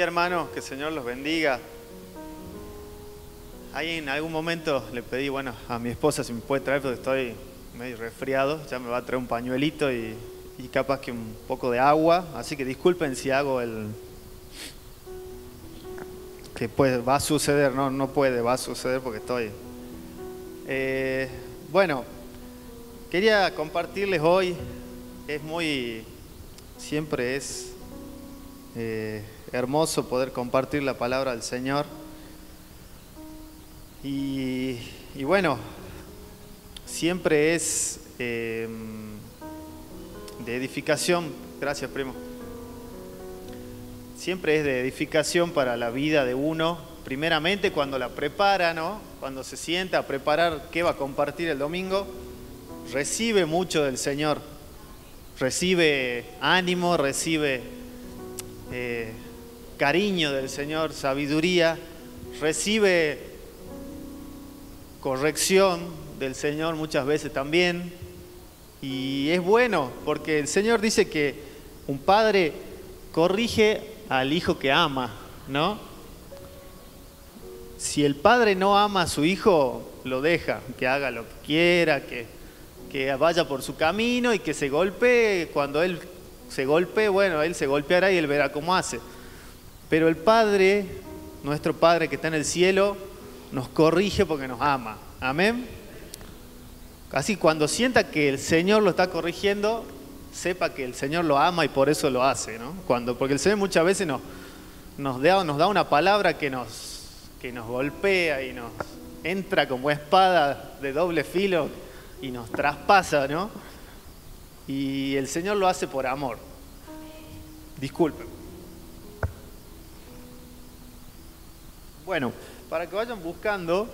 día, hermanos, que el Señor los bendiga. Ahí en algún momento le pedí, a mi esposa si me puede traer, porque estoy medio resfriado, ya me va a traer un pañuelito y capaz que un poco de agua, así que disculpen si hago que pues va a suceder, no puede, va a suceder porque estoy... quería compartirles hoy, siempre es hermoso poder compartir la palabra del Señor. Y siempre es de edificación, gracias primo, siempre es de edificación para la vida de uno, primeramente cuando la prepara, ¿no? Cuando se sienta a preparar qué va a compartir el domingo, recibe mucho del Señor, recibe ánimo, recibe cariño del Señor, sabiduría, recibe corrección del Señor muchas veces también. Y es bueno porque el Señor dice que un padre corrige al hijo que ama, ¿no? Si el padre no ama a su hijo, lo deja, que haga lo que quiera, que vaya por su camino y que se golpee. Cuando él se golpee, él se golpeará y él verá cómo hace. Pero el Padre, nuestro Padre que está en el cielo, nos corrige porque nos ama. Amén. Así cuando sienta que el Señor lo está corrigiendo, sepa que el Señor lo ama y por eso lo hace, ¿no? Porque el Señor muchas veces nos da una palabra que nos golpea y nos entra como espada de doble filo y nos traspasa, ¿no? Y el Señor lo hace por amor. Disculpen. Bueno, para que vayan buscando,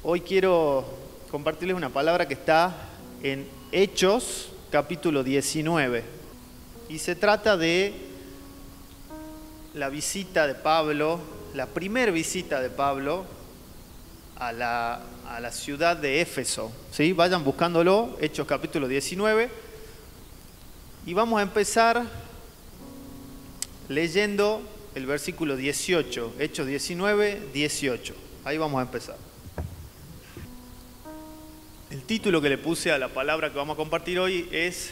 hoy quiero compartirles una palabra que está en Hechos, capítulo 19. Y se trata de la visita de Pablo, la primera visita de Pablo a la ciudad de Éfeso. ¿Sí? Vayan buscándolo, Hechos capítulo 19. Y vamos a empezar leyendo el versículo 18, Hechos 19, 18. Ahí vamos a empezar. El título que le puse a la palabra que vamos a compartir hoy es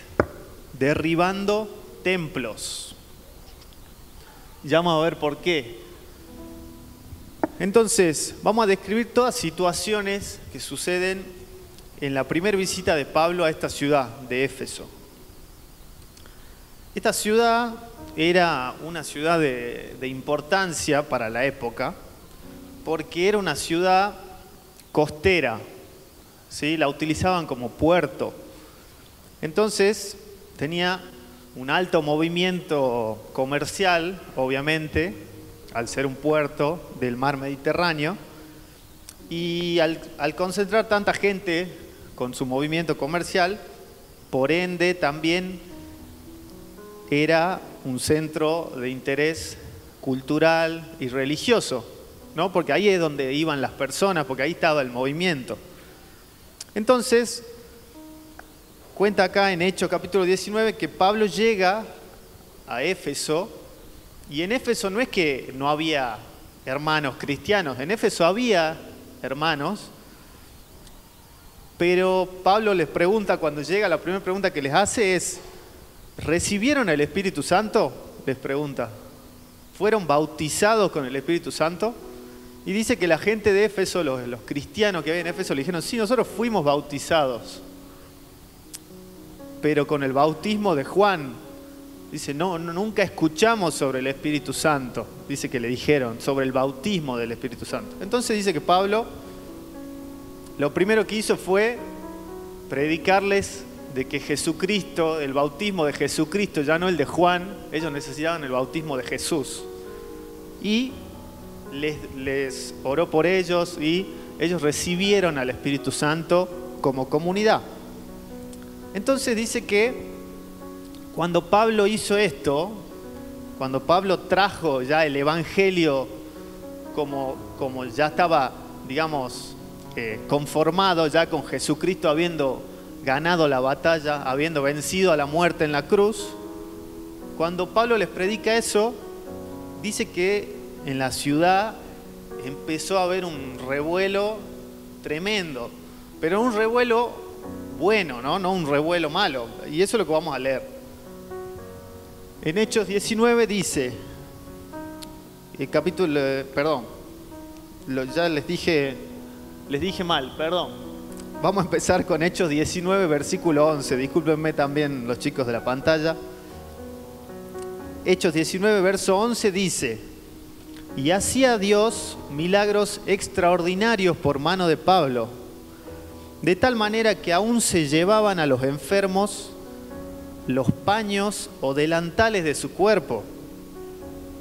Derribando templos. Ya vamos a ver por qué. Entonces, vamos a describir todas situaciones que suceden en la primera visita de Pablo a esta ciudad de Éfeso. Esta ciudad era una ciudad de importancia para la época, porque era una ciudad costera, ¿sí? La utilizaban como puerto. Entonces, tenía un alto movimiento comercial, obviamente, al ser un puerto del mar Mediterráneo, y al concentrar tanta gente con su movimiento comercial, por ende también era un centro de interés cultural y religioso, ¿no? Porque ahí es donde iban las personas, porque ahí estaba el movimiento. Entonces, cuenta acá en Hechos capítulo 19 que Pablo llega a Éfeso, y en Éfeso no es que no había hermanos cristianos, en Éfeso había hermanos, pero Pablo les pregunta, cuando llega, la primera pregunta que les hace es: ¿recibieron el Espíritu Santo? Les pregunta. ¿Fueron bautizados con el Espíritu Santo? Y dice que la gente de Éfeso, los cristianos que había en Éfeso, le dijeron: sí, nosotros fuimos bautizados, pero con el bautismo de Juan. Dice, nunca escuchamos sobre el Espíritu Santo. Dice que le dijeron sobre el bautismo del Espíritu Santo. Entonces dice que Pablo lo primero que hizo fue predicarles de que Jesucristo, el bautismo de Jesucristo, ya no el de Juan, ellos necesitaban el bautismo de Jesús. Y les oró por ellos y ellos recibieron al Espíritu Santo como comunidad. Entonces dice que cuando Pablo hizo esto, cuando Pablo trajo ya el Evangelio como ya estaba, digamos, conformado ya con Jesucristo habiendo ganado la batalla, habiendo vencido a la muerte en la cruz, cuando Pablo les predica eso, dice que en la ciudad empezó a haber un revuelo tremendo, pero un revuelo bueno, no un revuelo malo. Y eso es lo que vamos a leer. En Hechos 19 dice, el capítulo, ya les dije mal, perdón. Vamos a empezar con Hechos 19, versículo 11. Discúlpenme también los chicos de la pantalla. Hechos 19, verso 11 dice: y hacía Dios milagros extraordinarios por mano de Pablo, de tal manera que aún se llevaban a los enfermos los paños o delantales de su cuerpo,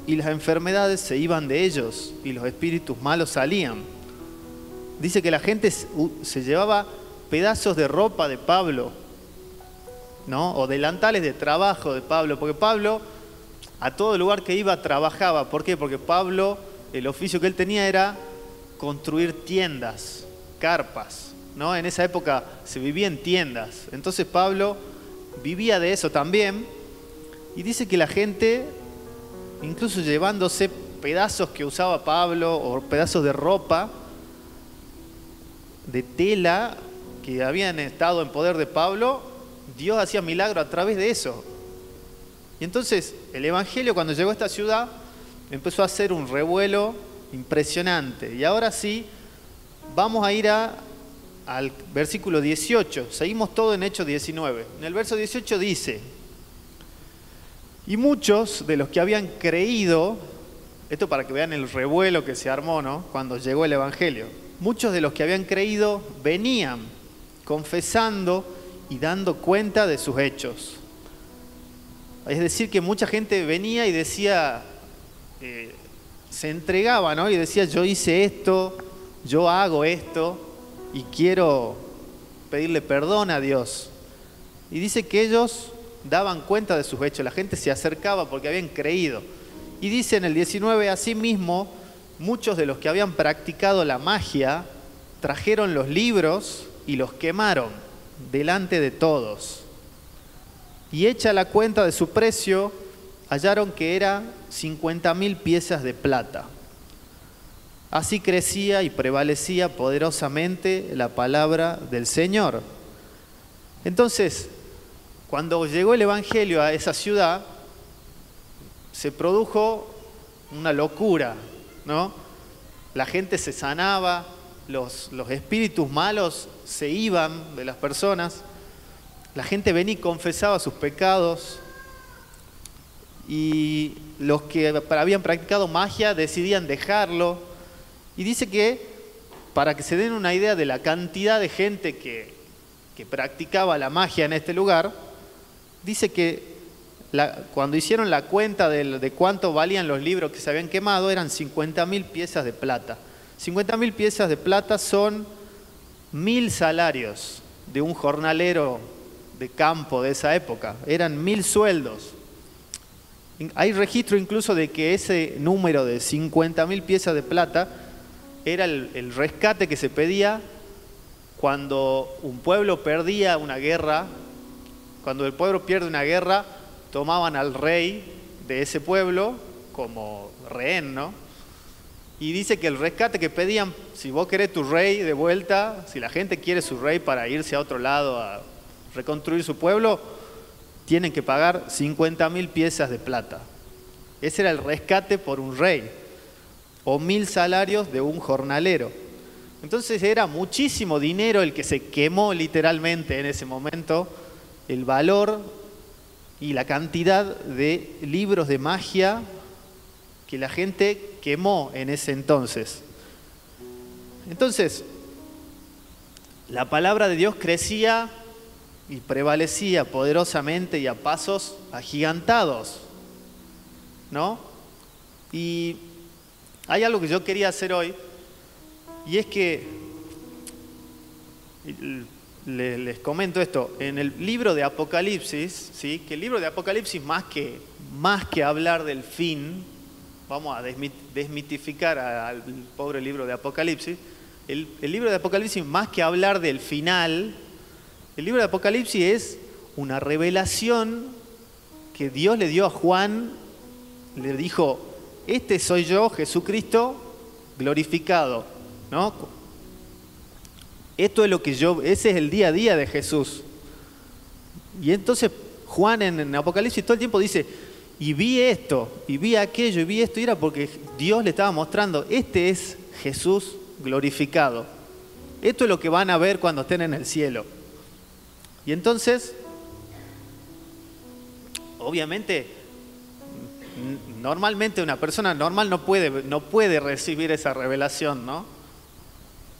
y las enfermedades se iban de ellos, y los espíritus malos salían. Dice que la gente se llevaba pedazos de ropa de Pablo, ¿no? O delantales de trabajo de Pablo, porque Pablo a todo lugar que iba trabajaba. ¿Por qué? Porque Pablo, el oficio que él tenía era construir tiendas, carpas, ¿no? En esa época se vivía en tiendas. Entonces Pablo vivía de eso también. Y dice que la gente, incluso llevándose pedazos que usaba Pablo o pedazos de ropa, de tela que habían estado en poder de Pablo, Dios hacía milagro a través de eso. Y entonces el Evangelio, cuando llegó a esta ciudad, empezó a hacer un revuelo impresionante. Y ahora sí, vamos a ir al versículo 18. Seguimos todo en Hechos 19. En el verso 18 dice: y muchos de los que habían creído, esto para que vean el revuelo que se armó, ¿no?, cuando llegó el Evangelio. Muchos de los que habían creído venían confesando y dando cuenta de sus hechos. Es decir, que mucha gente venía y decía, se entregaba, ¿no? Y decía: yo hice esto, yo hago esto y quiero pedirle perdón a Dios. Y dice que ellos daban cuenta de sus hechos, la gente se acercaba porque habían creído. Y dice en el 19, asimismo, muchos de los que habían practicado la magia trajeron los libros y los quemaron delante de todos. Y hecha la cuenta de su precio, hallaron que era 50.000 piezas de plata. Así crecía y prevalecía poderosamente la palabra del Señor. Entonces, cuando llegó el Evangelio a esa ciudad, se produjo una locura, ¿no? La gente se sanaba, los espíritus malos se iban de las personas, la gente venía y confesaba sus pecados, y los que habían practicado magia decidían dejarlo. Y dice que, para que se den una idea de la cantidad de gente que practicaba la magia en este lugar, dice que cuando hicieron la cuenta de cuánto valían los libros que se habían quemado, eran 50.000 piezas de plata. 50.000 piezas de plata son 1.000 salarios de un jornalero de campo de esa época. Eran 1.000 sueldos. Hay registro incluso de que ese número de 50.000 piezas de plata era el rescate que se pedía cuando un pueblo perdía una guerra. Cuando el pueblo pierde una guerra, tomaban al rey de ese pueblo como rehén, ¿no? Y dice que el rescate que pedían, si vos querés tu rey de vuelta, si la gente quiere su rey para irse a otro lado a reconstruir su pueblo, tienen que pagar 50.000 piezas de plata. Ese era el rescate por un rey, o 1.000 salarios de un jornalero. Entonces era muchísimo dinero el que se quemó literalmente en ese momento, el valor y la cantidad de libros de magia que la gente quemó en ese entonces. Entonces, la palabra de Dios crecía y prevalecía poderosamente y a pasos agigantados, ¿no? Y hay algo que yo quería hacer hoy, y es que les comento esto. En el libro de Apocalipsis, ¿sí?, que el libro de Apocalipsis, más que hablar del fin, vamos a desmitificar al pobre libro de Apocalipsis. El libro de Apocalipsis, más que hablar del final, el libro de Apocalipsis es una revelación que Dios le dio a Juan. Le dijo: este soy yo, Jesucristo, glorificado, ¿no? Esto es lo que ese es el día a día de Jesús. Y entonces Juan en Apocalipsis todo el tiempo dice, y vi esto, y vi aquello, y vi esto, y era porque Dios le estaba mostrando, este es Jesús glorificado. Esto es lo que van a ver cuando estén en el cielo. Y entonces, obviamente, normalmente una persona normal no puede recibir esa revelación, ¿no?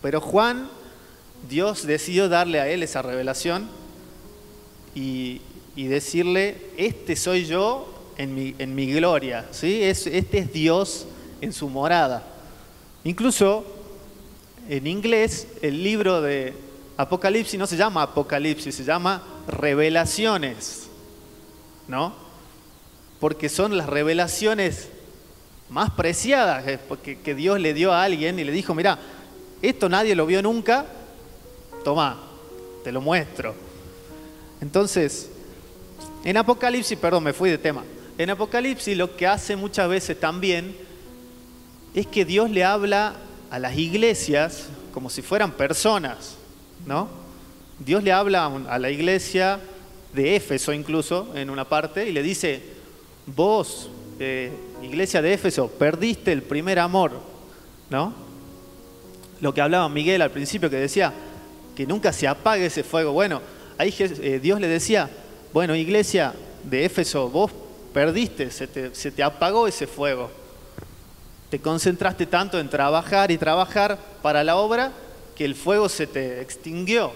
Pero Juan, Dios decidió darle a él esa revelación y decirle, este soy yo en mi gloria, ¿sí? Este es Dios en su morada. Incluso en inglés el libro de Apocalipsis no se llama Apocalipsis, se llama Revelaciones, ¿no? Porque son las revelaciones más preciadas que Dios le dio a alguien y le dijo, mira, esto nadie lo vio nunca, tomá, te lo muestro. Entonces, en Apocalipsis, perdón, me fui de tema. En Apocalipsis lo que hace muchas veces también es que Dios le habla a las iglesias como si fueran personas, ¿no? Dios le habla a la iglesia de Éfeso incluso, en una parte, y le dice, vos, iglesia de Éfeso, perdiste el primer amor, ¿no? Lo que hablaba Miguel al principio, que decía que nunca se apague ese fuego. Bueno, ahí Dios le decía, bueno, iglesia de Éfeso, vos perdiste, se te apagó ese fuego. Te concentraste tanto en trabajar y trabajar para la obra que el fuego se te extinguió.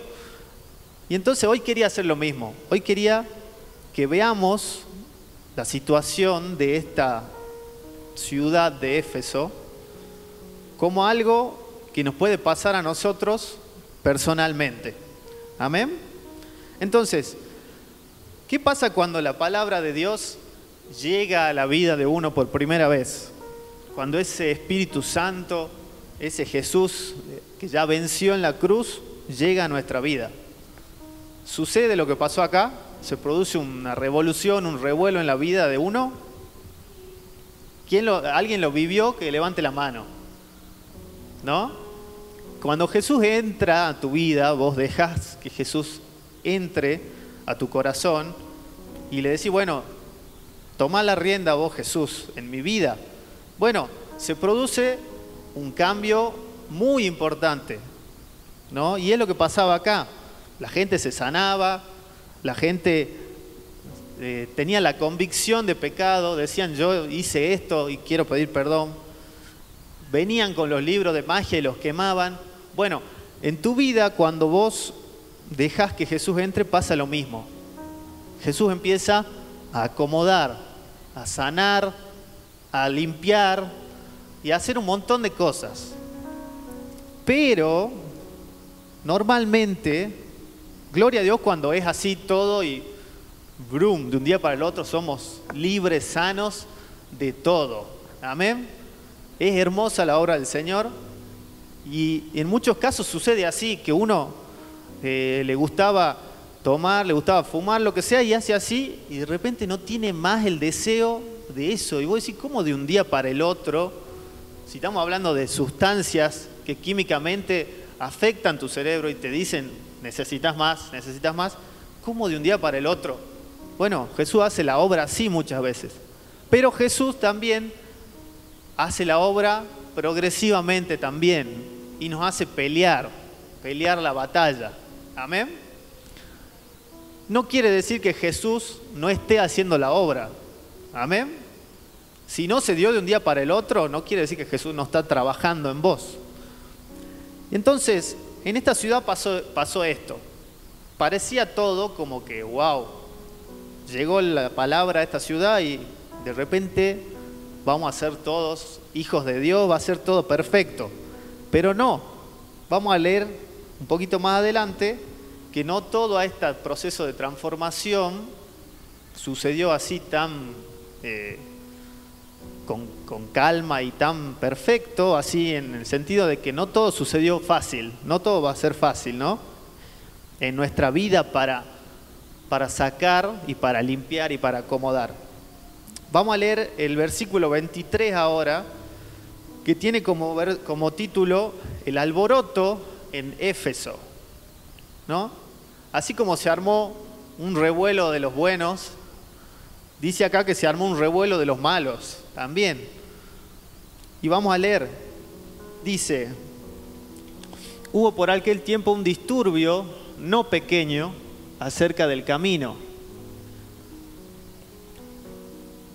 Y entonces hoy quería hacer lo mismo. Hoy quería que veamos la situación de esta ciudad de Éfeso como algo que nos puede pasar a nosotros personalmente. ¿Amén? Entonces, ¿qué pasa cuando la palabra de Dios llega a la vida de uno por primera vez? Cuando ese Espíritu Santo, ese Jesús que ya venció en la cruz, llega a nuestra vida. Sucede lo que pasó acá, se produce una revolución, un revuelo en la vida de uno. ¿Alguien lo vivió? Que levante la mano, ¿no? Cuando Jesús entra a tu vida, vos dejás que Jesús entre a tu corazón y le decís, bueno, tomá la rienda vos, Jesús, en mi vida. Bueno, se produce un cambio muy importante, ¿no? Y es lo que pasaba acá. La gente se sanaba, la gente tenía la convicción de pecado, decían, yo hice esto y quiero pedir perdón. Venían con los libros de magia y los quemaban. Bueno, en tu vida, cuando vos dejás que Jesús entre, pasa lo mismo. Jesús empieza a acomodar, a sanar, a limpiar y a hacer un montón de cosas. Pero, normalmente, gloria a Dios cuando es así todo y brum, de un día para el otro somos libres, sanos de todo. Amén. Es hermosa la obra del Señor y en muchos casos sucede así, que uno le gustaba tomar, le gustaba fumar, lo que sea, y hace así y de repente no tiene más el deseo de eso. Y vos decís, ¿cómo de un día para el otro? Si estamos hablando de sustancias que químicamente afectan tu cerebro y te dicen, necesitas más, ¿cómo de un día para el otro? Bueno, Jesús hace la obra así muchas veces. Pero Jesús también hace la obra progresivamente también y nos hace pelear la batalla. Amén. No quiere decir que Jesús no esté haciendo la obra. Amén. Si no se dio de un día para el otro, no quiere decir que Jesús no está trabajando en vos. Entonces, en esta ciudad pasó esto. Parecía todo como que, wow, llegó la palabra a esta ciudad y de repente vamos a ser todos hijos de Dios, va a ser todo perfecto. Pero no, vamos a leer un poquito más adelante que no todo este proceso de transformación sucedió así tan con calma y tan perfecto, así en el sentido de que no todo sucedió fácil, no todo va a ser fácil, ¿no? En nuestra vida para sacar y para limpiar y para acomodar. Vamos a leer el versículo 23 ahora, que tiene como título el alboroto en Éfeso, ¿no? Así como se armó un revuelo de los buenos, dice acá que se armó un revuelo de los malos también. Y vamos a leer, dice: hubo por aquel tiempo un disturbio no pequeño acerca del camino.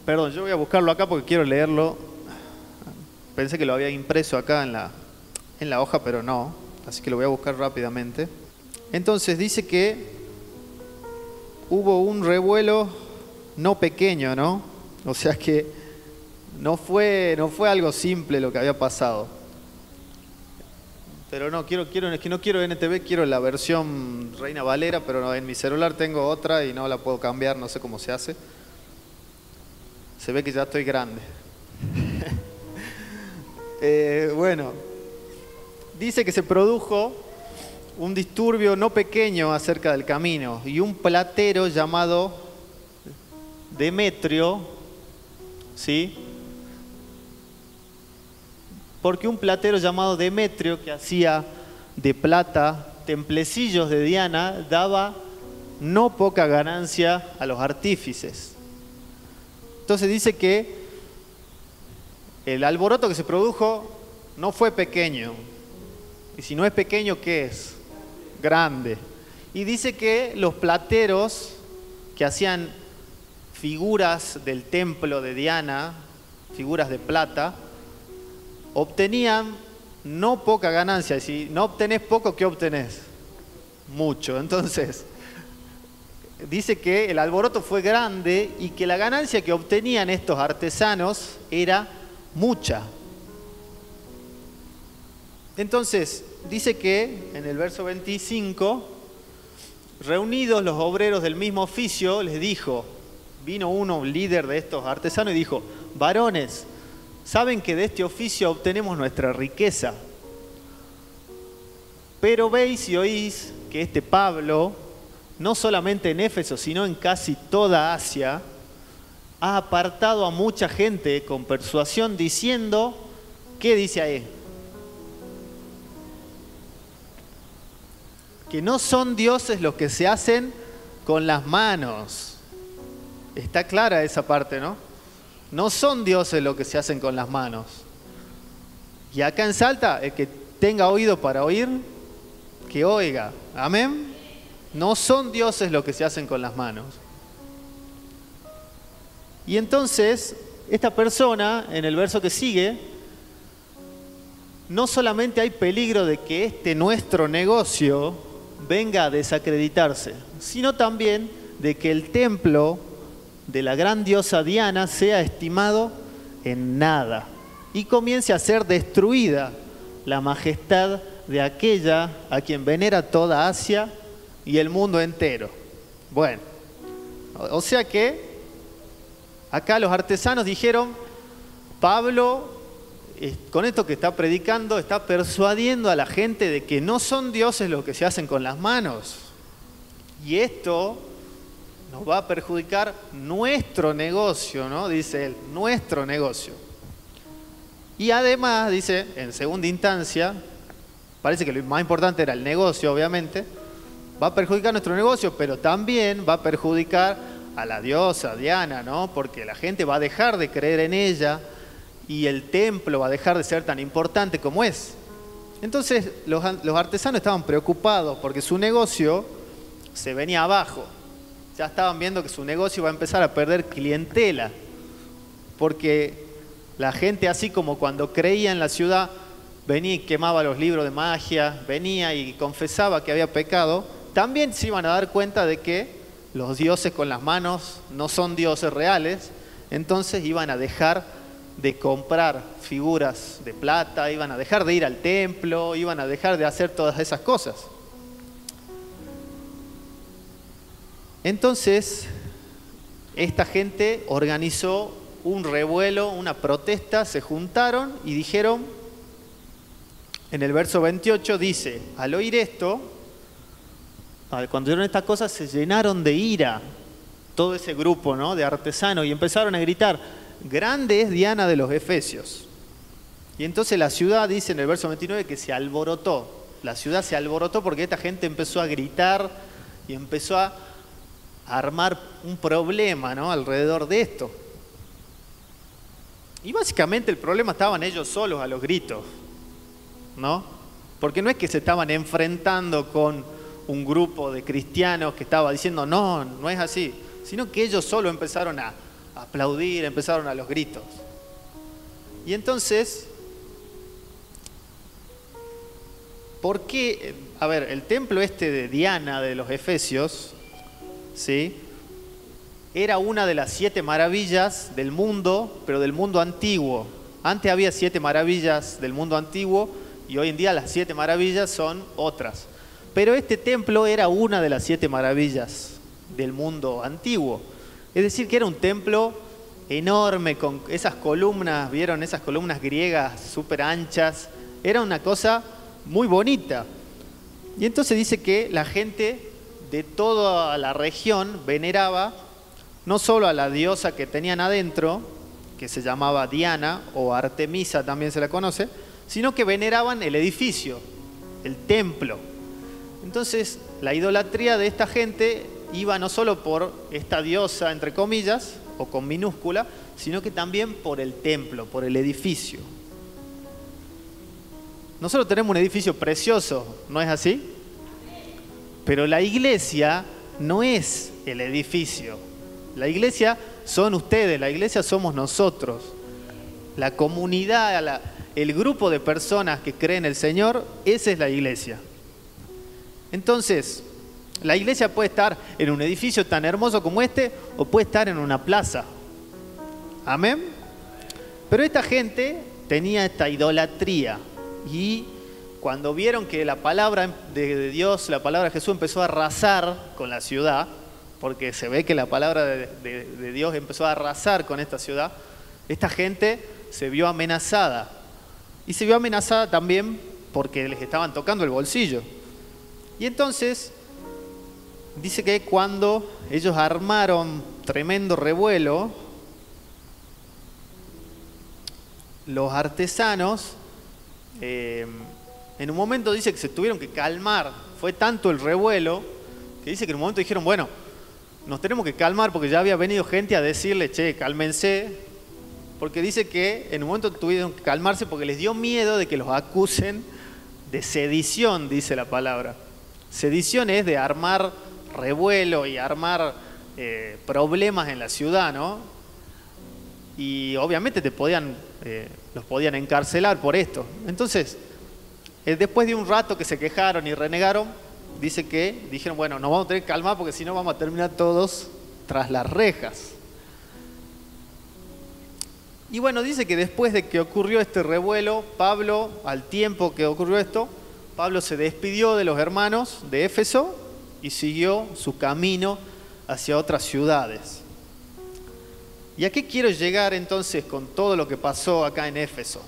Perdón, yo voy a buscarlo acá porque quiero leerlo. Pensé que lo había impreso acá en la hoja, pero no. Así que lo voy a buscar rápidamente. Entonces dice que hubo un revuelo no pequeño, ¿no? O sea que no fue algo simple lo que había pasado. Pero no, es que no quiero NTV, quiero la versión Reina Valera, pero no, en mi celular tengo otra y no la puedo cambiar, no sé cómo se hace. Se ve que ya estoy grande. Bueno, dice que se produjo un disturbio no pequeño acerca del camino y un platero llamado Demetrio, ¿sí? Porque un platero llamado Demetrio, que hacía de plata templecillos de Diana, daba no poca ganancia a los artífices. Entonces dice que el alboroto que se produjo no fue pequeño. Y si no es pequeño, ¿qué es? Grande. Y dice que los plateros que hacían figuras del templo de Diana, figuras de plata, obtenían no poca ganancia. Si no obtenés poco, ¿qué obtenés? Mucho. Entonces, dice que el alboroto fue grande y que la ganancia que obtenían estos artesanos era mucha. Entonces, dice que en el verso 25, reunidos los obreros del mismo oficio, les dijo, vino uno, un líder de estos artesanos, y dijo: varones, saben que de este oficio obtenemos nuestra riqueza, pero veis y oís que este Pablo, no solamente en Éfeso, sino en casi toda Asia, ha apartado a mucha gente con persuasión diciendo, ¿qué dice ahí? Que no son dioses los que se hacen con las manos. Está clara esa parte, ¿no? No son dioses los que se hacen con las manos. Y acá en Salta, el que tenga oído para oír, que oiga. Amén. No son dioses los que se hacen con las manos. Y entonces, esta persona, en el verso que sigue, no solamente hay peligro de que este nuestro negocio venga a desacreditarse, sino también de que el templo de la gran diosa Diana sea estimado en nada y comience a ser destruida la majestad de aquella a quien venera toda Asia y el mundo entero. Bueno, o sea que acá los artesanos dijeron, Pablo, con esto que está predicando, está persuadiendo a la gente de que no son dioses los que se hacen con las manos. Y esto nos va a perjudicar nuestro negocio, ¿no? Dice él, nuestro negocio. Y además, dice, en segunda instancia, parece que lo más importante era el negocio, obviamente, va a perjudicar nuestro negocio, pero también va a perjudicar a la diosa Diana, ¿no? Porque la gente va a dejar de creer en ella y el templo va a dejar de ser tan importante como es. Entonces los artesanos estaban preocupados porque su negocio se venía abajo. Ya estaban viendo que su negocio va a empezar a perder clientela, porque la gente, así como cuando creía en la ciudad, venía y quemaba los libros de magia, venía y confesaba que había pecado, también se iban a dar cuenta de que los dioses con las manos no son dioses reales, entonces iban a dejar de comprar figuras de plata, iban a dejar de ir al templo, iban a dejar de hacer todas esas cosas. Entonces, esta gente organizó un revuelo, una protesta, se juntaron y dijeron, en el verso 28 dice, al oír esto, cuando oyeron estas cosas se llenaron de ira todo ese grupo, ¿no?, de artesanos, y empezaron a gritar: grande es Diana de los Efesios. Y entonces la ciudad, dice en el verso 29, que se alborotó. La ciudad se alborotó porque esta gente empezó a gritar y empezó a armar un problema, ¿no?, alrededor de esto. Y básicamente el problema estaban ellos solos a los gritos, ¿no? Porque no es que se estaban enfrentando con un grupo de cristianos que estaba diciendo no, no es así, sino que ellos solo empezaron a aplaudir, empezaron a los gritos. Y entonces, ¿por qué? A ver, el templo este de Diana de los Efesios, ¿sí?, era una de las 7 maravillas del mundo, pero del mundo antiguo. Antes había 7 maravillas del mundo antiguo y hoy en día las 7 maravillas son otras. Pero este templo era una de las 7 maravillas del mundo antiguo. Es decir, que era un templo enorme con esas columnas, ¿vieron? Esas columnas griegas súper anchas. Era una cosa muy bonita. Y entonces dice que la gente de toda la región veneraba no solo a la diosa que tenían adentro, que se llamaba Diana, o Artemisa también se la conoce, sino que veneraban el edificio, el templo. Entonces, la idolatría de esta gente iba no solo por esta diosa, entre comillas, o con minúscula, sino que también por el templo, por el edificio. Nosotros tenemos un edificio precioso, ¿no es así? Pero la iglesia no es el edificio. La iglesia son ustedes, la iglesia somos nosotros. La comunidad, el grupo de personas que creen en el Señor, esa es la iglesia. Entonces, la iglesia puede estar en un edificio tan hermoso como este o puede estar en una plaza. Amén. Pero esta gente tenía esta idolatría y cuando vieron que la palabra de Dios, la palabra de Jesús empezó a arrasar con la ciudad, porque se ve que la palabra de Dios empezó a arrasar con esta ciudad, esta gente se vio amenazada. Y se vio amenazada también porque les estaban tocando el bolsillo. Y entonces, dice que cuando ellos armaron tremendo revuelo, los artesanos, en un momento dice que se tuvieron que calmar. Fue tanto el revuelo que dice que en un momento dijeron, bueno, nos tenemos que calmar porque ya había venido gente a decirle, che, cálmense, porque dice que en un momento tuvieron que calmarse porque les dio miedo de que los acusen de sedición, dice la palabra. Sedición es de armar revuelo y armar problemas en la ciudad, ¿no? Y obviamente los podían encarcelar por esto. Entonces, después de un rato que se quejaron y renegaron, dice que dijeron, bueno, nos vamos a tener que calmar porque si no vamos a terminar todos tras las rejas. Y bueno, dice que después de que ocurrió este revuelo, Pablo, al tiempo que ocurrió esto, Pablo se despidió de los hermanos de Éfeso y siguió su camino hacia otras ciudades. ¿Y a qué quiero llegar entonces con todo lo que pasó acá en Éfeso?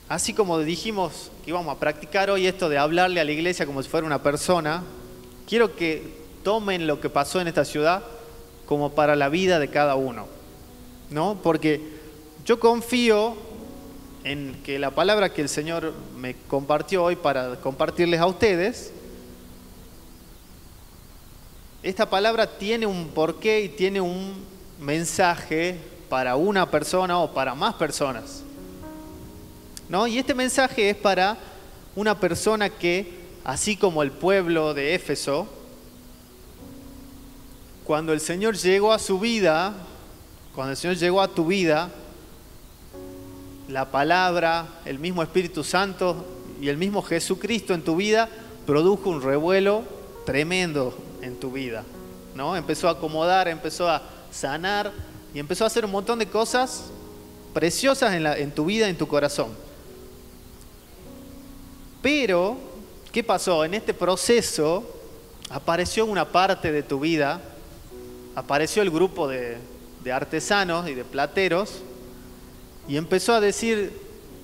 Así como dijimos que íbamos a practicar hoy esto de hablarle a la iglesia como si fuera una persona, quiero que tomen lo que pasó en esta ciudad como para la vida de cada uno, ¿no? Porque yo confío en que la palabra que el Señor me compartió hoy para compartirles a ustedes, esta palabra tiene un porqué y tiene un mensaje para una persona o para más personas, ¿no? Y este mensaje es para una persona que, así como el pueblo de Éfeso, cuando el Señor llegó a su vida, cuando el Señor llegó a tu vida, la palabra, el mismo Espíritu Santo y el mismo Jesucristo en tu vida produjo un revuelo tremendo en tu vida, ¿no? Empezó a acomodar, empezó a sanar y empezó a hacer un montón de cosas preciosas en tu vida, en tu corazón. Pero, ¿qué pasó? En este proceso apareció una parte de tu vida, apareció el grupo de artesanos y de plateros y empezó a decir,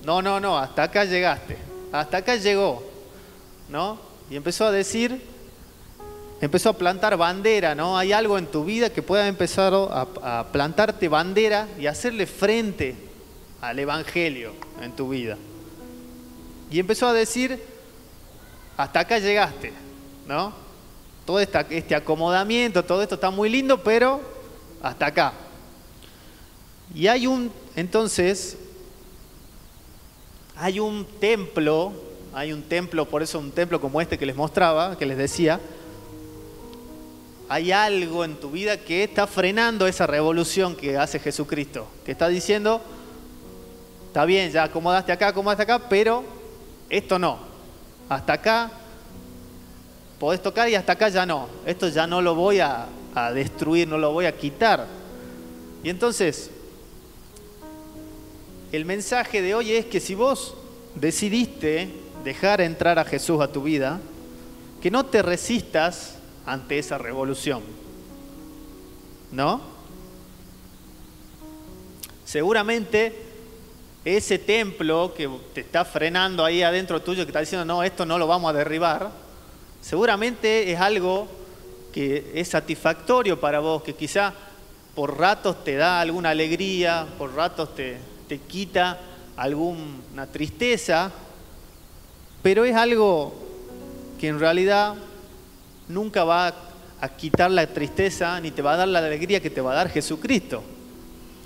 no, hasta acá llegaste, hasta acá llegó, ¿no? Y empezó a decir, empezó a plantar bandera, ¿no? Hay algo en tu vida que pueda empezar a plantarte bandera y hacerle frente al Evangelio en tu vida. Y empezó a decir, hasta acá llegaste, ¿no? Todo este acomodamiento, todo esto está muy lindo, pero hasta acá. Y entonces, hay un templo, por eso un templo como este que les mostraba, que les decía, hay algo en tu vida que está frenando esa revolución que hace Jesucristo, que está diciendo, está bien, ya acomodaste acá, pero esto no, hasta acá podés tocar y hasta acá ya no, esto ya no lo voy a destruir, no lo voy a quitar. Y entonces, el mensaje de hoy es que si vos decidiste dejar entrar a Jesús a tu vida, que no te resistas ante esa revolución, ¿no? Seguramente ese templo que te está frenando ahí adentro tuyo, que está diciendo, no, esto no lo vamos a derribar, seguramente es algo que es satisfactorio para vos, que quizá por ratos te da alguna alegría, por ratos te quita alguna tristeza, pero es algo que en realidad nunca va a quitar la tristeza ni te va a dar la alegría que te va a dar Jesucristo.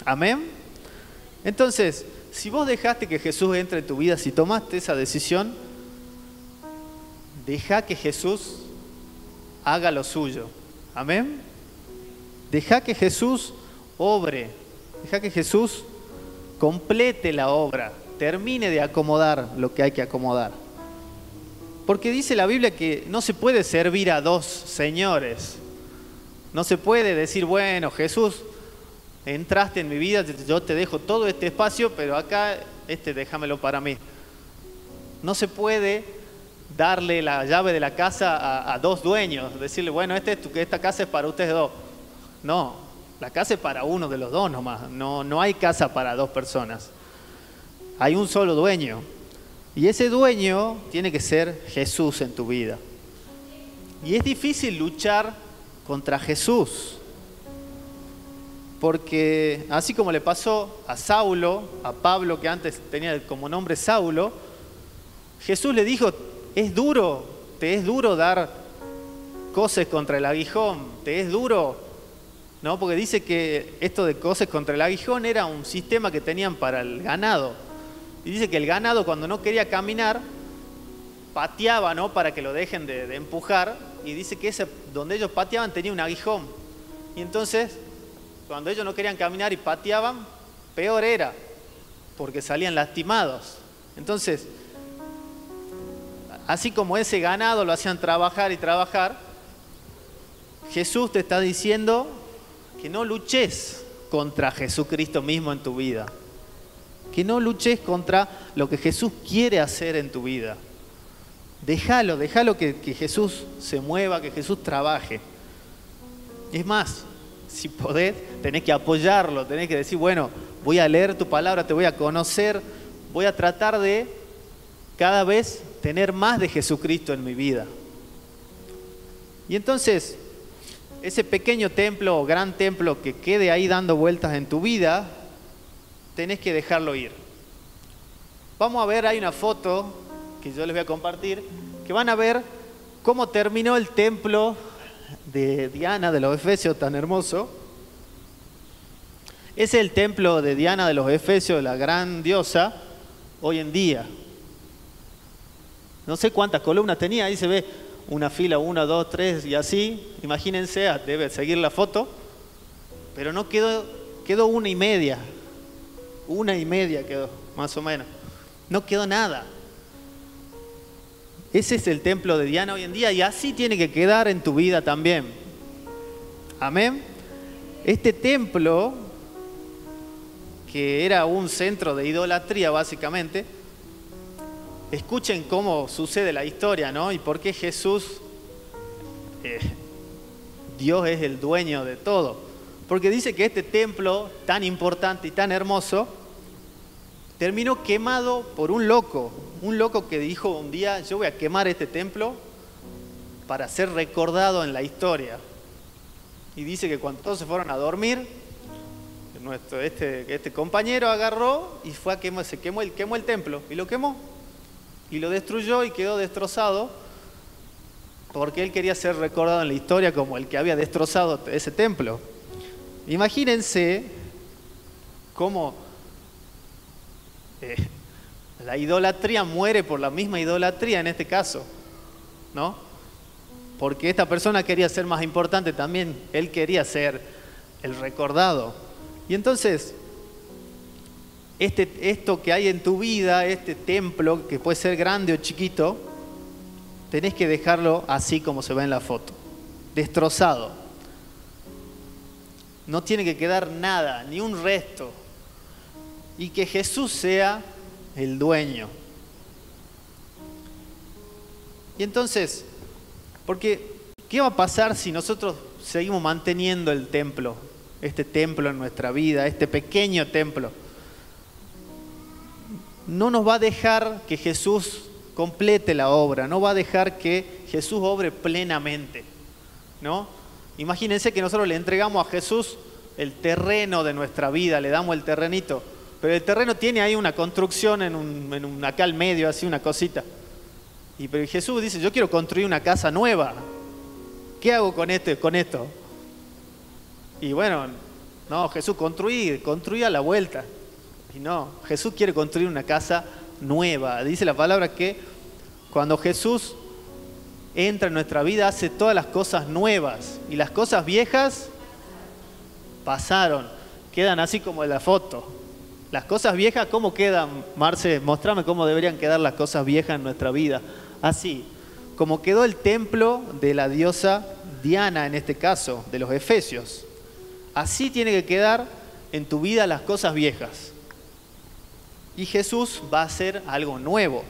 Amén. Entonces, si vos dejaste que Jesús entre en tu vida, si tomaste esa decisión, deja que Jesús haga lo suyo. Amén. Deja que Jesús obre, deja que Jesús complete la obra, termine de acomodar lo que hay que acomodar. Porque dice la Biblia que no se puede servir a dos señores. No se puede decir, bueno, Jesús, entraste en mi vida, yo te dejo todo este espacio, pero acá déjamelo para mí. No se puede darle la llave de la casa a dos dueños, decirle, bueno, esta casa es para ustedes dos. No, la casa es para uno de los dos nomás, no hay casa para dos personas. Hay un solo dueño. Y ese dueño tiene que ser Jesús en tu vida. Y es difícil luchar contra Jesús. Porque así como le pasó a Saulo, a Pablo, que antes tenía como nombre Saulo, Jesús le dijo, te es duro dar coces contra el aguijón, te es duro, ¿no? Porque dice que esto de coces contra el aguijón era un sistema que tenían para el ganado. Y dice que el ganado cuando no quería caminar, pateaba, ¿no? Para que lo dejen de empujar. Y dice que donde ellos pateaban tenía un aguijón. Y entonces, cuando ellos no querían caminar y pateaban, peor era, porque salían lastimados. Entonces, así como ese ganado lo hacían trabajar y trabajar, Jesús te está diciendo que no luches contra Jesucristo mismo en tu vida. Que no luches contra lo que Jesús quiere hacer en tu vida. Déjalo que Jesús se mueva, que Jesús trabaje. Es más, si podés, tenés que apoyarlo, tenés que decir, bueno, voy a leer tu palabra, te voy a conocer, voy a tratar de cada vez tener más de Jesucristo en mi vida. Y entonces, ese pequeño templo o gran templo que quede ahí dando vueltas en tu vida, tenés que dejarlo ir. Vamos a ver, hay una foto que yo les voy a compartir, que van a ver cómo terminó el templo de Diana de los Efesios, tan hermoso. Es el templo de Diana de los Efesios, la gran diosa, hoy en día. No sé cuántas columnas tenía, ahí se ve una fila, 1, 2, 3 y así. Imagínense, debe seguir la foto, pero no quedó una y media. Una y media quedó, más o menos. No quedó nada. Ese es el templo de Diana hoy en día y así tiene que quedar en tu vida también. Amén. Este templo, que era un centro de idolatría básicamente, escuchen cómo sucede la historia, ¿no? Y por qué Jesús, Dios es el dueño de todo. Porque dice que este templo tan importante y tan hermoso terminó quemado por un loco que dijo un día, yo voy a quemar este templo para ser recordado en la historia. Y dice que cuando todos se fueron a dormir, este compañero agarró y fue a quemó el templo y lo quemó. Y lo destruyó y quedó destrozado porque él quería ser recordado en la historia como el que había destrozado ese templo. Imagínense cómo la idolatría muere por la misma idolatría en este caso, ¿no? Porque esta persona quería ser más importante también, él quería ser el recordado. Y entonces, esto que hay en tu vida, este templo, que puede ser grande o chiquito, tenés que dejarlo así como se ve en la foto, destrozado. No tiene que quedar nada, ni un resto. Y que Jesús sea el dueño. Y entonces, porque ¿qué va a pasar si nosotros seguimos manteniendo el templo? Este templo en nuestra vida, este pequeño templo. No nos va a dejar que Jesús complete la obra, no va a dejar que Jesús obre plenamente, ¿no? Imagínense que nosotros le entregamos a Jesús el terreno de nuestra vida, le damos el terrenito, pero el terreno tiene ahí una construcción acá al medio, así una cosita. Pero Jesús dice, yo quiero construir una casa nueva. ¿Qué hago con esto? Y bueno, no, Jesús, construí a la vuelta. Y no, Jesús quiere construir una casa nueva. Dice la palabra que cuando Jesús entra en nuestra vida, hace todas las cosas nuevas. Y las cosas viejas pasaron, quedan así como en la foto. Las cosas viejas, ¿cómo quedan? Marce, mostrame cómo deberían quedar las cosas viejas en nuestra vida. Así, como quedó el templo de la diosa Diana, en este caso, de los Efesios. Así tiene que quedar en tu vida las cosas viejas. Y Jesús va a hacer algo nuevo.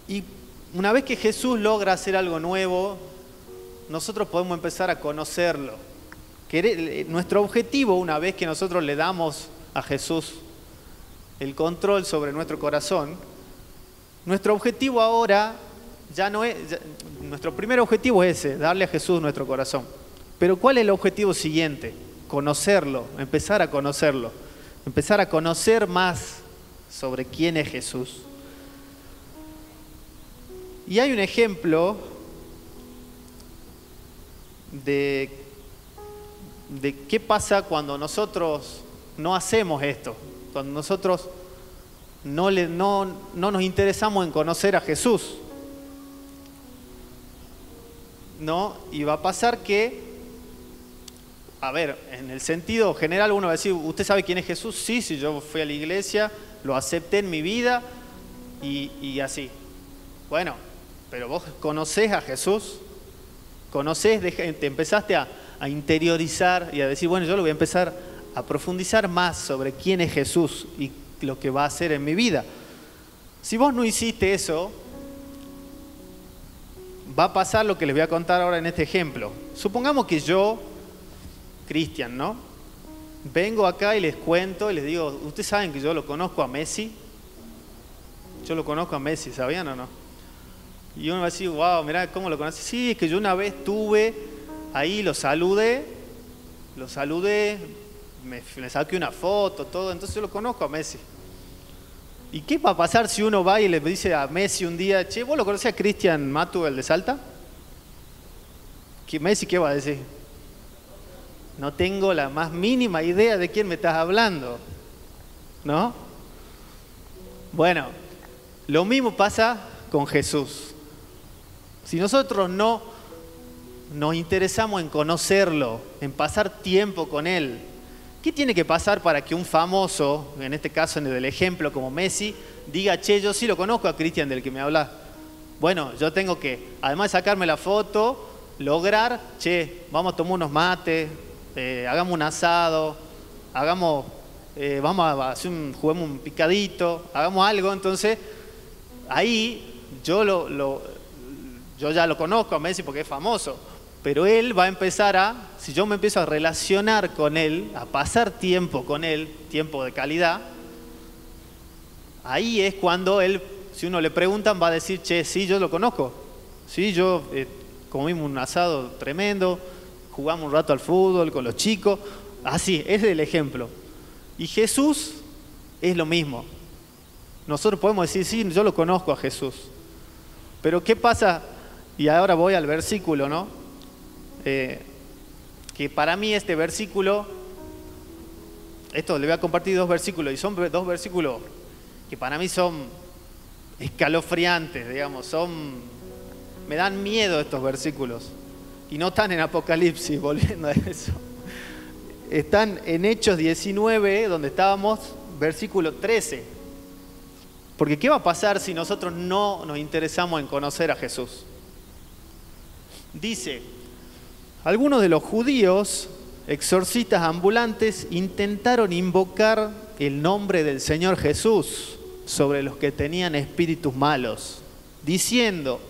Y una vez que Jesús logra hacer algo nuevo, nosotros podemos empezar a conocerlo. Nuestro objetivo, una vez que nosotros le damos a Jesús el control sobre nuestro corazón, nuestro objetivo ahora ya no es, nuestro primer objetivo es ese, darle a Jesús nuestro corazón. Pero ¿cuál es el objetivo siguiente? Conocerlo, empezar a conocerlo, empezar a conocer más sobre quién es Jesús. Y hay un ejemplo de qué pasa cuando nosotros no hacemos esto, cuando nosotros no nos interesamos en conocer a Jesús, ¿no? Y va a pasar que, a ver, en el sentido general uno va a decir, ¿usted sabe quién es Jesús? Sí, yo fui a la iglesia, lo acepté en mi vida y así. Bueno, pero vos conocés a Jesús, conocés, te empezaste a interiorizar y a decir, bueno, yo lo voy a empezar a profundizar más sobre quién es Jesús y lo que va a hacer en mi vida. Si vos no hiciste eso, va a pasar lo que les voy a contar ahora en este ejemplo. Supongamos que yo, Cristian, ¿no? Vengo acá y les cuento y les digo, ¿ustedes saben que yo lo conozco a Messi? Yo lo conozco a Messi, ¿sabían o no? Y uno va a decir, wow, mirá, ¿cómo lo conoces? Sí, es que yo una vez estuve ahí, lo saludé, me saqué una foto, todo, entonces yo lo conozco a Messi. ¿Y qué va a pasar si uno va y le dice a Messi un día, che, ¿vos lo conocés a Cristian Matu, el de Salta? ¿Messi qué va a decir? No tengo la más mínima idea de quién me estás hablando, ¿no? Bueno, lo mismo pasa con Jesús. Si nosotros no nos interesamos en conocerlo, en pasar tiempo con Él, ¿qué tiene que pasar para que un famoso, en este caso en el ejemplo como Messi, diga, che, yo sí lo conozco a Cristian del que me hablas? Bueno, yo tengo que, además de sacarme la foto, lograr, che, vamos a tomar unos mates, hagamos un asado, vamos a hacer juguemos un picadito, hagamos algo. Entonces, ahí yo ya lo conozco a Messi porque es famoso, pero él va a empezar si yo me empiezo a relacionar con él, a pasar tiempo con él, tiempo de calidad, ahí es cuando él si uno le preguntan va a decir, che, sí, yo lo conozco. Sí, yo comimos un asado tremendo, jugamos un rato al fútbol con los chicos. Así, ese es el ejemplo. Y Jesús es lo mismo. Nosotros podemos decir, sí, yo lo conozco a Jesús. Pero ¿qué pasa? Y ahora voy al versículo, ¿no? Que para mí este versículo, esto le voy a compartir dos versículos, y son dos versículos que para mí son escalofriantes, digamos, me dan miedo estos versículos. Y no están en Apocalipsis, volviendo a eso. Están en Hechos 19, donde estábamos, versículo 13. Porque ¿qué va a pasar si nosotros no nos interesamos en conocer a Jesús? Dice, algunos de los judíos, exorcistas ambulantes, intentaron invocar el nombre del Señor Jesús sobre los que tenían espíritus malos, diciendo,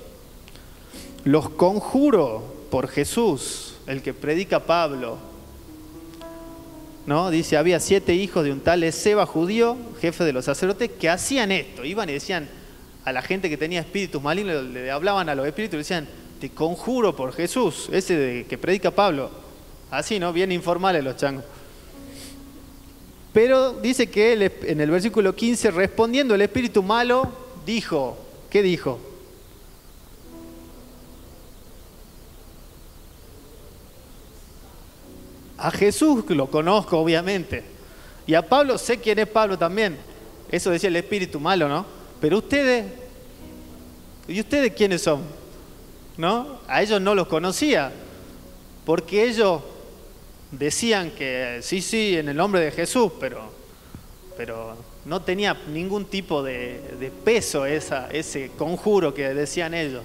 los conjuro por Jesús, el que predica Pablo. ¿No? Dice, había 7 hijos de un tal Esceva judío, jefe de los sacerdotes, que hacían esto. Iban y decían a la gente que tenía espíritus malignos, le hablaban a los espíritus y le decían, te conjuro por Jesús, ese que predica Pablo. Así, ¿no? Bien informales los changos. Pero dice que él, en el versículo 15, respondiendo el espíritu malo, dijo, ¿qué dijo? A Jesús lo conozco, obviamente. Y a Pablo sé quién es Pablo también. Eso decía el espíritu malo, ¿no? Pero ustedes, ¿y ustedes quiénes son? ¿No? A ellos no los conocía. Porque ellos decían que sí, en el nombre de Jesús, pero no tenía ningún tipo de peso ese conjuro que decían ellos.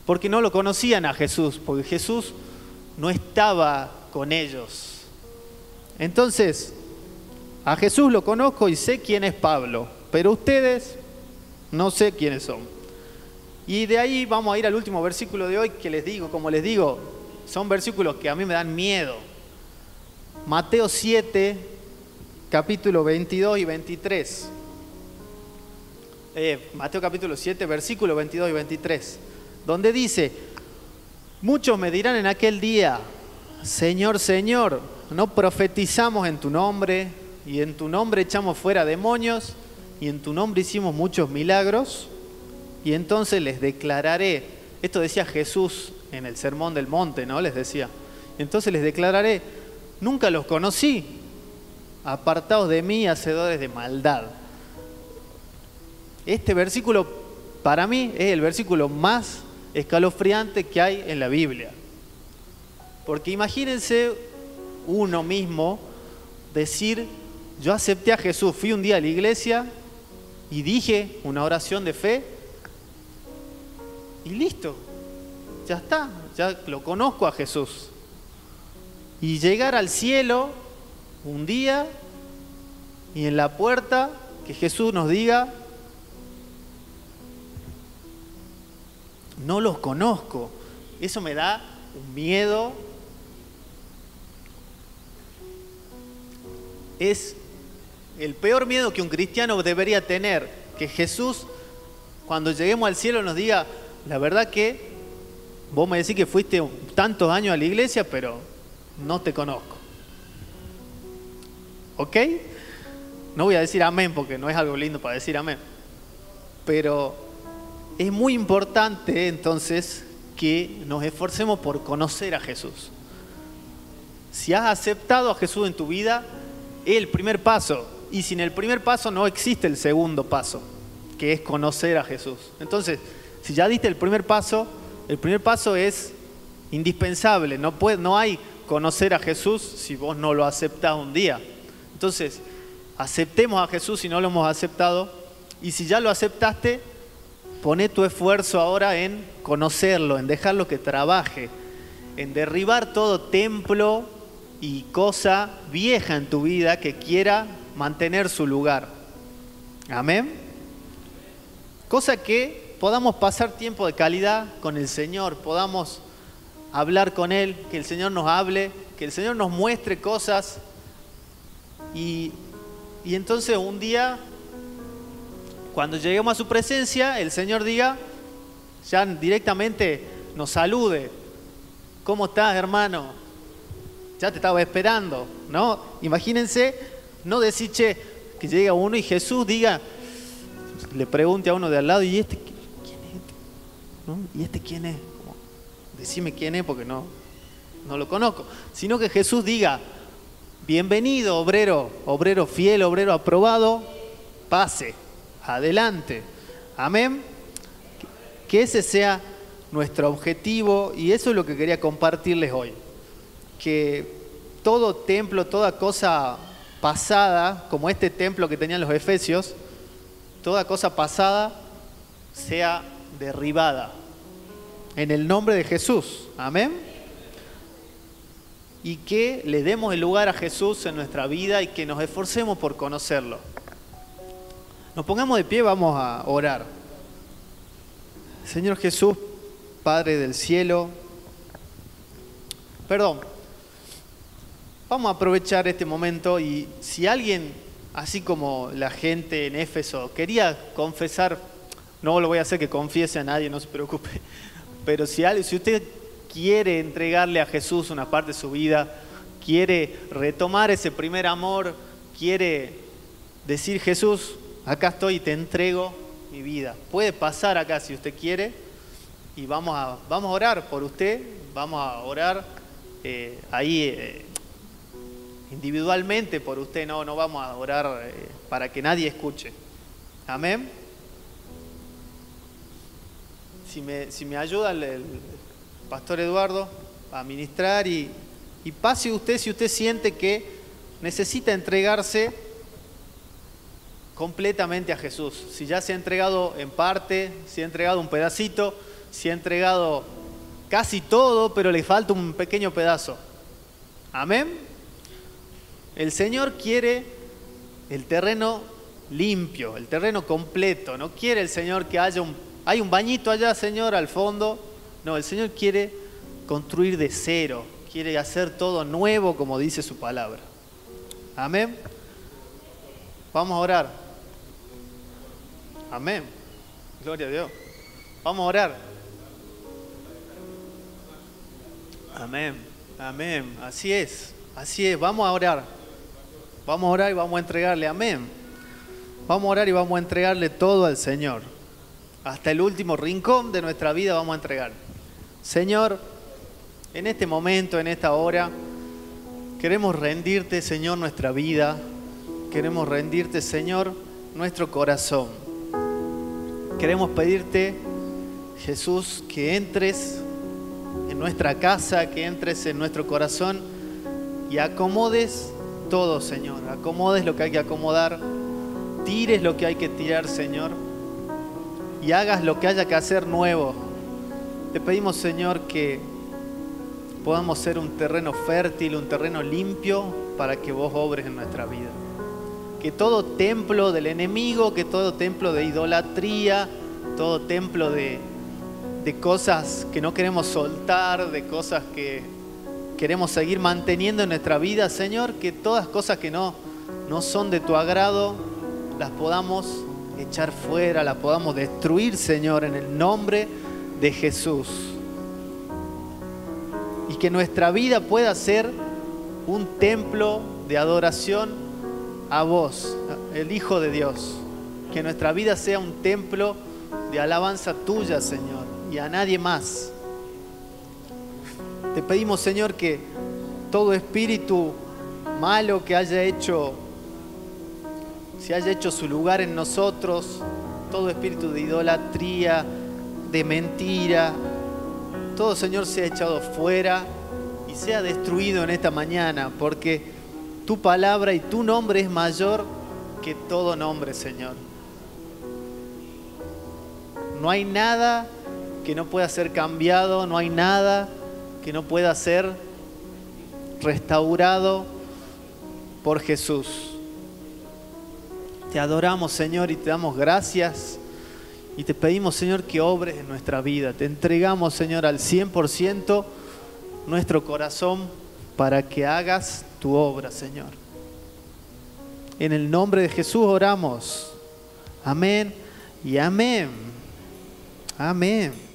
Porque no lo conocían a Jesús, porque Jesús no estaba con ellos. Entonces, a Jesús lo conozco y sé quién es Pablo, pero ustedes no sé quiénes son. Y de ahí vamos a ir al último versículo de hoy que les digo, como les digo, son versículos que a mí me dan miedo. Mateo 7, capítulo 22 y 23. Mateo capítulo 7, versículo 22 y 23, donde dice, muchos me dirán en aquel día, Señor, Señor, ¿no profetizamos en tu nombre? Y en tu nombre echamos fuera demonios, y en tu nombre hicimos muchos milagros. Y entonces les declararé, esto decía Jesús en el Sermón del Monte, ¿no? Les decía, entonces les declararé, nunca los conocí, apartados de mí, hacedores de maldad. Este versículo, para mí, es el versículo más escalofriante que hay en la Biblia. Porque imagínense uno mismo decir, yo acepté a Jesús, fui un día a la iglesia y dije una oración de fe y listo, ya está, ya lo conozco a Jesús. Y llegar al cielo un día y en la puerta que Jesús nos diga, no los conozco. Eso me da un miedo. Es el peor miedo que un cristiano debería tener, que Jesús, cuando lleguemos al cielo, nos diga, la verdad que vos me decís que fuiste tantos años a la iglesia, pero no te conozco. ¿Ok? No voy a decir amén porque no es algo lindo para decir amén. Pero es muy importante entonces que nos esforcemos por conocer a Jesús. Si has aceptado a Jesús en tu vida, es el primer paso. Y sin el primer paso no existe el segundo paso, que es conocer a Jesús. Entonces, si ya diste el primer paso es indispensable. No hay conocer a Jesús si vos no lo aceptás un día. Entonces, aceptemos a Jesús si no lo hemos aceptado. Y si ya lo aceptaste, poné tu esfuerzo ahora en conocerlo, en dejarlo que trabaje, en derribar todo templo y cosa vieja en tu vida que quiera mantener su lugar. Amén. Cosa que podamos pasar tiempo de calidad con el Señor, podamos hablar con Él, que el Señor nos hable, que el Señor nos muestre cosas y entonces un día cuando lleguemos a su presencia, el Señor diga, ya directamente nos salude. ¿Cómo estás, hermano? Ya te estaba esperando, ¿no? Imagínense, no decir, che, que llega uno y Jesús diga, le pregunte a uno de al lado, ¿y este quién es este? ¿No? ¿Y este quién es? Como, decime quién es porque no lo conozco. Sino que Jesús diga, bienvenido, obrero fiel, obrero aprobado, pase, adelante. Amén. Que ese sea nuestro objetivo y eso es lo que quería compartirles hoy. Que todo templo, toda cosa pasada, como este templo que tenían los efesios, toda cosa pasada sea derribada en el nombre de Jesús. Amén. Y que le demos el lugar a Jesús en nuestra vida y que nos esforcemos por conocerlo. Nos pongamos de pie, vamos a orar. Señor Jesús, Padre del cielo, vamos a aprovechar este momento y si alguien, así como la gente en Éfeso, quería confesar, no lo voy a hacer que confiese a nadie, no se preocupe, pero si usted quiere entregarle a Jesús una parte de su vida, quiere retomar ese primer amor, quiere decir, Jesús, acá estoy y te entrego mi vida. Puede pasar acá si usted quiere y vamos a orar por usted, vamos a orar individualmente por usted, no vamos a orar para que nadie escuche. Amén. Si me ayuda el Pastor Eduardo a ministrar y pase usted si usted siente que necesita entregarse completamente a Jesús. Si ya se ha entregado en parte, si ha entregado un pedacito, si ha entregado casi todo, pero le falta un pequeño pedazo. Amén. El Señor quiere el terreno limpio, el terreno completo. No quiere el Señor que hay un bañito allá, Señor, al fondo. No, el Señor quiere construir de cero, quiere hacer todo nuevo como dice su palabra. Amén. Vamos a orar. Amén. Gloria a Dios. Vamos a orar. Amén. Amén. Así es. Así es. Vamos a orar. Vamos a orar y vamos a entregarle. Amén. Vamos a orar y vamos a entregarle todo al Señor. Hasta el último rincón de nuestra vida vamos a entregar. Señor, en este momento, en esta hora, queremos rendirte, Señor, nuestra vida. Queremos rendirte, Señor, nuestro corazón. Queremos pedirte, Jesús, que entres en nuestra casa, que entres en nuestro corazón y acomodes todo, Señor. Acomodes lo que hay que acomodar, tires lo que hay que tirar, Señor, y hagas lo que haya que hacer nuevo. Te pedimos, Señor, que podamos ser un terreno fértil, un terreno limpio para que vos obres en nuestra vida. Que todo templo del enemigo, que todo templo de idolatría, todo templo de cosas que no queremos soltar, de cosas que queremos seguir manteniendo en nuestra vida, Señor, que todas cosas que no son de tu agrado, las podamos echar fuera, las podamos destruir, Señor, en el nombre de Jesús. Y que nuestra vida pueda ser un templo de adoración a vos, el Hijo de Dios. Que nuestra vida sea un templo de alabanza tuya, Señor, y a nadie más. Te pedimos, Señor, que todo espíritu malo que haya hecho su lugar en nosotros, todo espíritu de idolatría, de mentira, todo, Señor, sea echado fuera y sea destruido en esta mañana, porque tu palabra y tu nombre es mayor que todo nombre, Señor. No hay nada que no pueda ser cambiado, no hay nada que no pueda ser restaurado por Jesús. Te adoramos, Señor, y te damos gracias. Y te pedimos, Señor, que obres en nuestra vida. Te entregamos, Señor, al 100% nuestro corazón para que hagas tu obra, Señor. En el nombre de Jesús oramos. Amén. y amén. Amén.